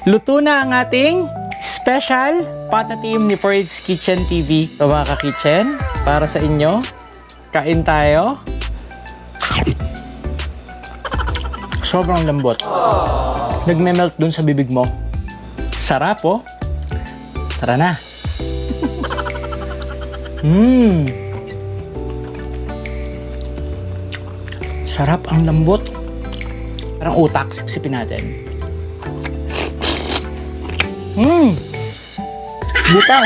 Luto na ang ating special patatim ni Ford's Kitchen TV. So mga ka-kitchen, para sa inyo, kain tayo. Sobrang lambot. Nagme-melt dun sa bibig mo. Sarap oh. Tara na. Sarap, ang lambot. Parang utak, sipsipin natin. Buta.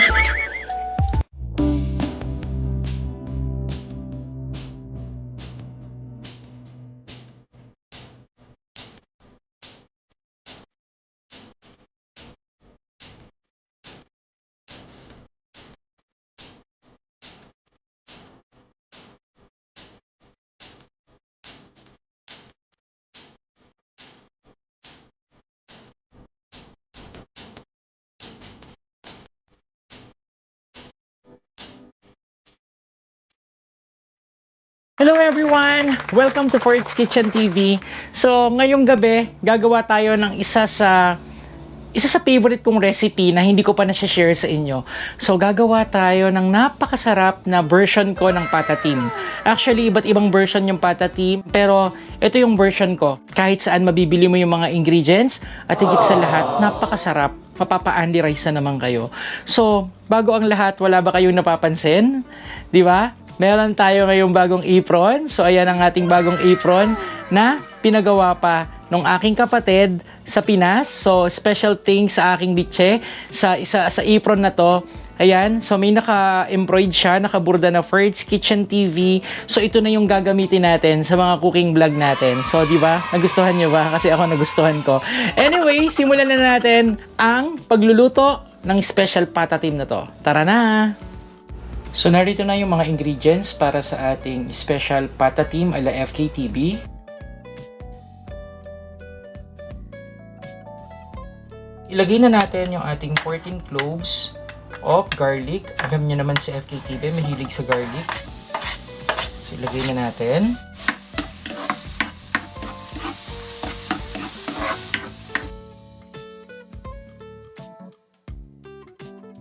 Hello everyone! Welcome to Ford's Kitchen TV. So, ngayong gabi, gagawa tayo ng isa sa favorite kong recipe na hindi ko pa na-share sa inyo. So, gagawa tayo ng napakasarap na version ko ng patatim. Actually, iba't ibang version yung patatim, pero ito yung version ko. Kahit saan mabibili mo yung mga ingredients, at higit sa lahat, napakasarap. Mapapa-Andy rice na naman kayo. So, bago ang lahat, wala ba kayong napapansin? Di ba? Meron tayo ngayong bagong apron. So, ayan ang ating bagong apron na pinagawa pa nung aking kapatid sa Pinas. So, special thanks sa aking bitche sa apron na to. Ayan, so may naka-embroid siya, nakaburda na Ford's Kitchen TV. So, ito na yung gagamitin natin sa mga cooking vlog natin. So, di ba? Nagustuhan nyo ba? Kasi ako nagustuhan ko. Anyway, simulan na natin ang pagluluto ng special patatim na to. Tara na! So, narito na yung mga ingredients para sa ating special patatim ala FKTV. Ilagay na natin yung ating 14 cloves of garlic. Alam niyo naman si FKTV, mahilig sa garlic. So, ilagay na natin.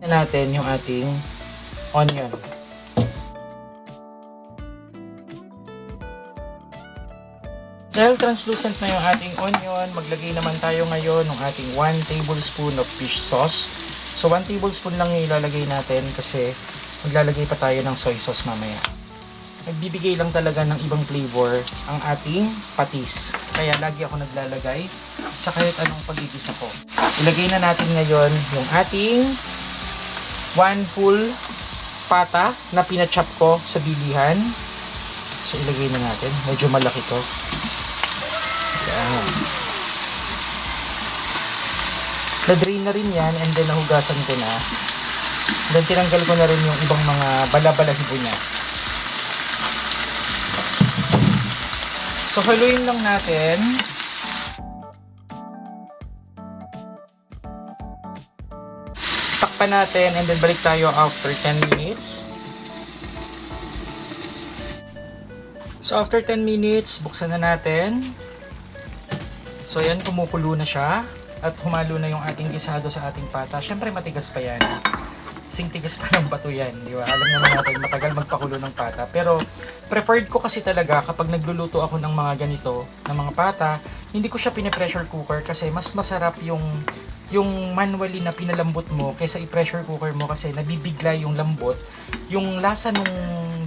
Ilagay na natin yung ating onion. Dahil translucent na yung ating onion, maglagay naman tayo ngayon ng ating 1 tablespoon of fish sauce. So 1 tablespoon lang yung ilalagay natin kasi maglalagay pa tayo ng soy sauce mamaya. Nagbibigay lang talaga ng ibang flavor ang ating patis. Kaya lagi ako naglalagay sa kahit anong pag-igisa ko. Ilagay na natin ngayon yung ating 1 full pata na pinachop ko sa bilihan. So, ilagay na natin. Medyo malaki to. Yan. Na-drain na rin yan and then nahugasan ko na. Then tinanggal ko na rin yung ibang mga bala-balahibo niya. So, haluin lang natin. Takpan natin and then balik tayo after 10 minutes. So after 10 minutes, buksan na natin. So ayan, kumukulo na siya at humalo na yung ating gisado sa ating pata. Syempre matigas pa yan. Sing tigas pa ng bato yan, di ba? Alam naman natin matagal magpakulo ng pata. Pero preferred ko kasi talaga kapag nagluluto ako ng mga ganito, ng mga pata, hindi ko siya pine-pressure cooker kasi mas masarap yung manually na pinalambot mo kaysa i-pressure cooker mo kasi nabibigla yung lambot. Yung lasa nung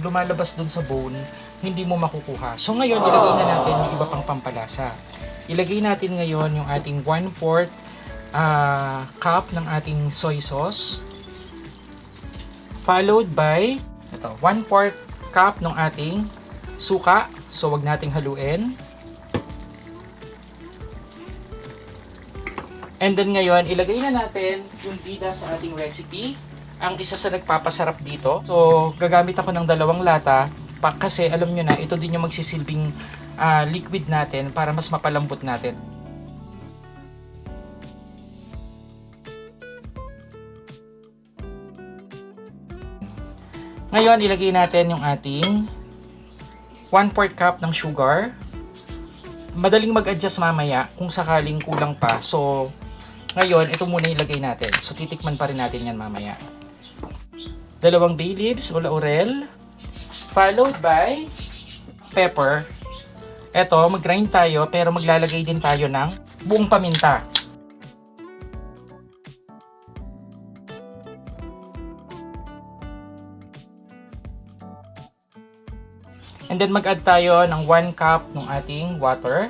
lumalabas dun sa bone, hindi mo makukuha. So ngayon, ilagay na natin yung iba pang pampalasa. Ilagay natin ngayon yung ating 1/4 cup ng ating soy sauce. Followed by ito, 1/4 cup ng ating suka. So wag nating haluin. And then ngayon, ilagay na natin yung bida sa ating recipe. Ang isa sa nagpapasarap dito. So, gagamit ako ng 2 lata. Kasi alam nyo na, ito din yung magsisilbing liquid natin para mas mapalambot natin. Ngayon, ilagay natin yung ating 1/4 cup ng sugar. Madaling mag-adjust mamaya kung sakaling kulang pa. So, Ngayon, ito muna ilagay natin. So, titikman pa rin natin yan mamaya. 2 bay leaves o laurel, followed by pepper. Ito, mag-grind tayo, pero maglalagay din tayo ng buong paminta. And then mag-add tayo ng 1 cup ng ating water.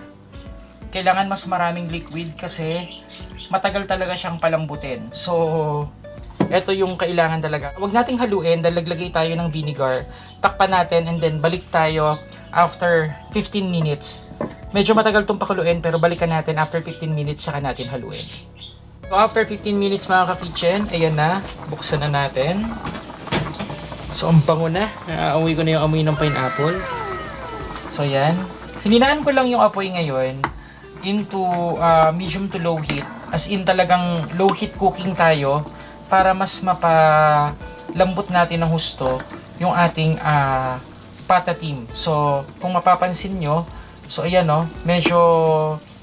Kailangan mas maraming liquid kasi matagal talaga siyang palambutin. So, ito yung kailangan talaga. Huwag nating haluin dahil naglagay tayo ng vinegar. Takpan natin and then balik tayo after 15 minutes. Medyo matagal itong pakuluin pero balikan natin after 15 minutes saka natin haluin. So, after 15 minutes mga ka-kitchen, ayan na. Buksan na natin. So, ang bango na. Naamoy ko na yung amoy ng pineapple. So, yan. Hininaan ko lang yung apoy ngayon into medium to low heat. As in talagang low heat cooking tayo para mas mapalambot natin ng husto yung ating patatim. So, kung mapapansin nyo, so ayan o, medyo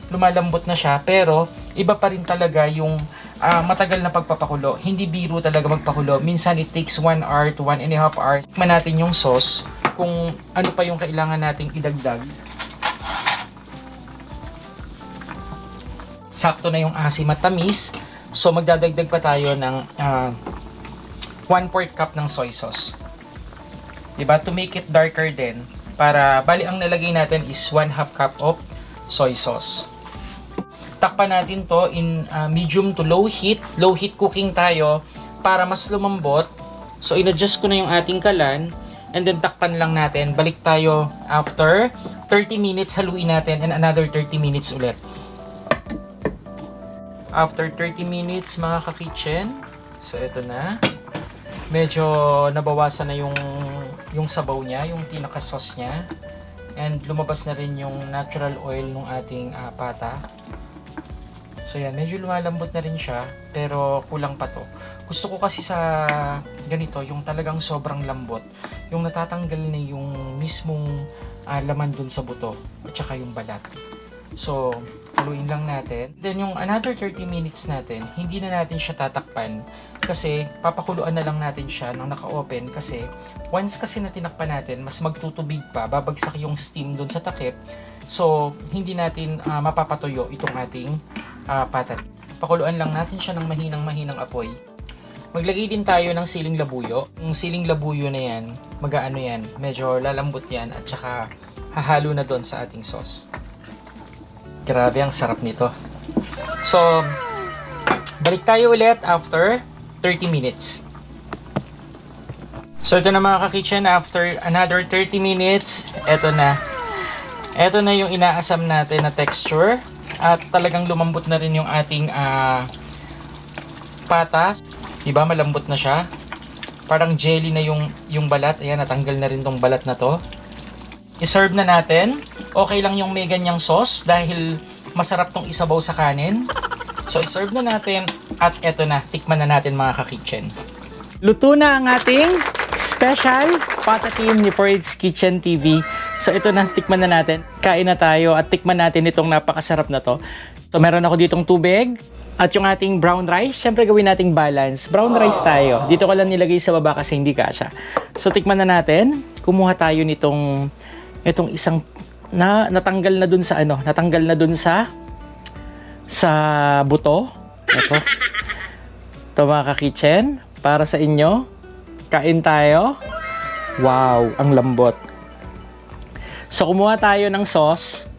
lumalambot na siya pero iba pa rin talaga yung matagal na pagpapakulo. Hindi biro talaga magpakulo. Minsan it takes 1 hour to 1.5 hours. Tikman natin yung sauce kung ano pa yung kailangan nating idagdag. Sakto na yung asim at tamis. So magdadagdag pa tayo ng 1/4 cup ng soy sauce. Diba? To make it darker din. Para, bali ang nalagay natin is 1/2 cup of soy sauce. Takpan natin to in medium to low heat. Low heat cooking tayo para mas lumambot. So, in-adjust ko na yung ating kalan. And then, takpan lang natin. Balik tayo after 30 minutes. Haluin natin and another 30 minutes ulit. After 30 minutes, mga ka-kitchen. So, ito na. Medyo nabawasan na yung sabaw niya, yung pinaka-sauce niya. And lumabas na rin yung natural oil ng ating pata. So yan, medyo lumalambot na rin siya, pero kulang pa to. Gusto ko kasi sa ganito, yung talagang sobrang lambot. Yung natatanggal na yung mismong laman dun sa buto, at saka yung balat. So, haluin lang natin. Then yung another 30 minutes natin, hindi na natin siya tatakpan. Kasi papakuluan na lang natin siya nang naka-open. Kasi once kasi na tinakpan natin, mas magtutubig pa, babagsak yung steam dun sa takip. So, hindi natin mapapatuyo itong ating patat. Pakuluan lang natin siya ng mahinang apoy. Maglagay din tayo ng siling labuyo. Yung siling labuyo na yan, mag-aano yan, medyo lalambot yan at saka hahalo na doon sa ating sauce. Grabe, ang sarap nito. So, balik tayo ulit after 30 minutes. So, ito na mga ka-kitchen, after another 30 minutes, eto na. Eto na yung inaasam natin na texture. At talagang lumambot na rin yung ating patas. Diba, malambot na siya. Parang jelly na yung balat. Ayan, natanggal na rin tong balat na to. I-serve na natin. Okay lang yung may ganyang sauce dahil masarap tong isabaw sa kanin. So, i-serve na natin. At eto na, tikman na natin mga ka-kitchen. Luto na ang ating special patatim ni Ford's Kitchen TV. So, ito na, tikman na natin. Kain na tayo at tikman natin itong napakasarap na to. So, meron ako ditong tubig at yung ating brown rice. Siyempre, gawin nating balance. Brown rice tayo. Dito ko lang nilagay sa baba kasi hindi kasya. So, tikman na natin. Kumuha tayo nitong isang natanggal na dun sa natanggal na dun sa buto. Ito. Ito mga ka-kitchen. Para sa inyo. Kain tayo. Wow, ang lambot. So, kumuha tayo ng sauce.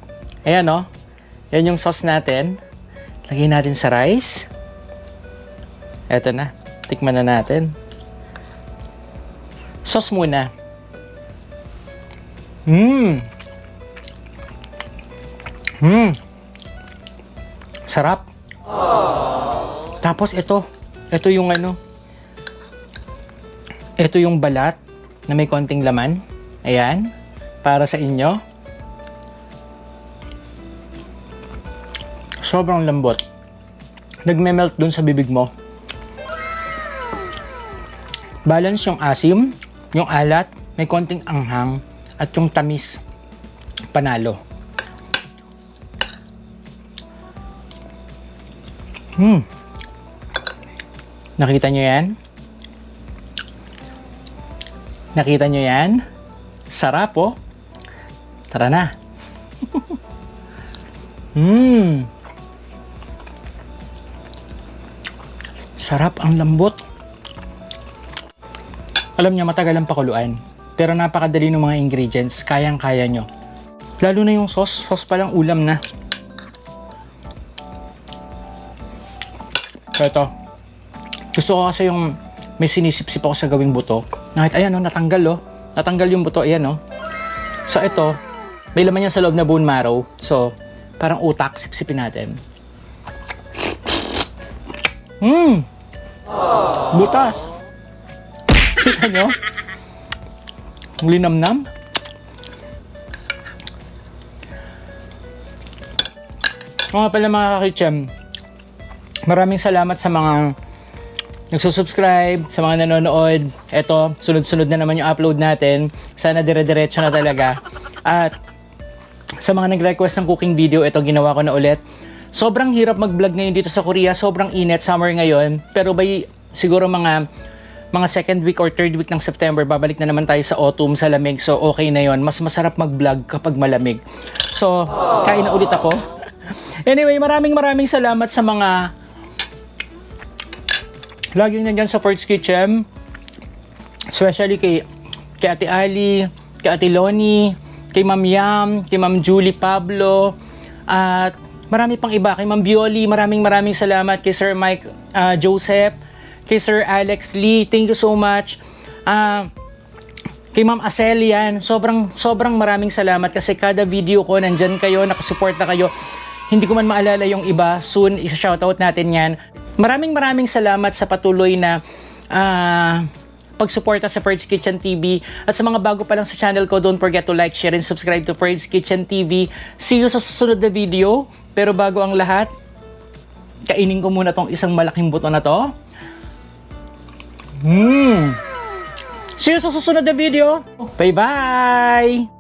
Ayan, no? Yan yung sauce natin. Lagay natin sa rice. Eto na. Tikman na natin. Sauce muna. Sarap. Tapos, ito yung ito yung balat na may konting laman. Ayan. Para sa inyo. Sobrang lambot. Nagme-melt dun sa bibig mo. Balance yung asim, yung alat, may konting anghang, at yung tamis. Panalo. Nakita nyo yan? Nakita nyo yan? Sarap, oh. Tara na. Sarap, ang lambot. Alam niyo, matagal ang pakuluan. Pero napakadali ng mga ingredients. Kayang-kaya nyo. Lalo na yung sauce. Sauce pa lang ulam na. Ito. Gusto ko kasi yung may sinisip-sip ako sa gawing buto. Ayan, oh, natanggal, oh. Natanggal yung buto. Ayan, oh. So, ito. May laman yan sa loob na bone marrow. So, parang utak. Sip-sipin natin. Butas. Kita nyo? Ang linamnam. Mga pala mga kakitchem, maraming salamat sa mga nagsusubscribe, sa mga nanonood. Eto, sunod-sunod na naman yung upload natin. Sana dire-diretso na talaga. At sa mga nag-request ng cooking video, ito ginawa ko na ulit. Sobrang hirap mag-vlog ngayon dito sa Korea. Sobrang init, summer ngayon. Pero by siguro mga second week or third week ng September, babalik na naman tayo sa autumn, sa lamig. So, okay na yon. Mas masarap mag-vlog kapag malamig. So, kain na ulit ako. Anyway, maraming salamat sa mga laging nandyan sa Fort's Kitchen. Especially kay Ate Ali, kay Ate Loni, kay Ma'am Yam, kay Ma'am Julie Pablo, at marami pang iba. Kay Ma'am Bioli, maraming salamat. Kay Sir Mike Joseph, kay Sir Alex Lee, thank you so much. Kay Ma'am Acelian, sobrang maraming salamat kasi kada video ko, nandyan kayo, nakasupport na kayo. Hindi ko man maalala yung iba, soon i-shoutout natin yan. Maraming salamat sa patuloy na pagsuporta sa Ferds Kitchen TV. At sa mga bago pa lang sa channel ko, don't forget to like, share, and subscribe to Ferds Kitchen TV. See you sa susunod na video. Pero bago ang lahat, kainin ko muna tong isang malaking buto na to. See you sa susunod na video. Bye-bye!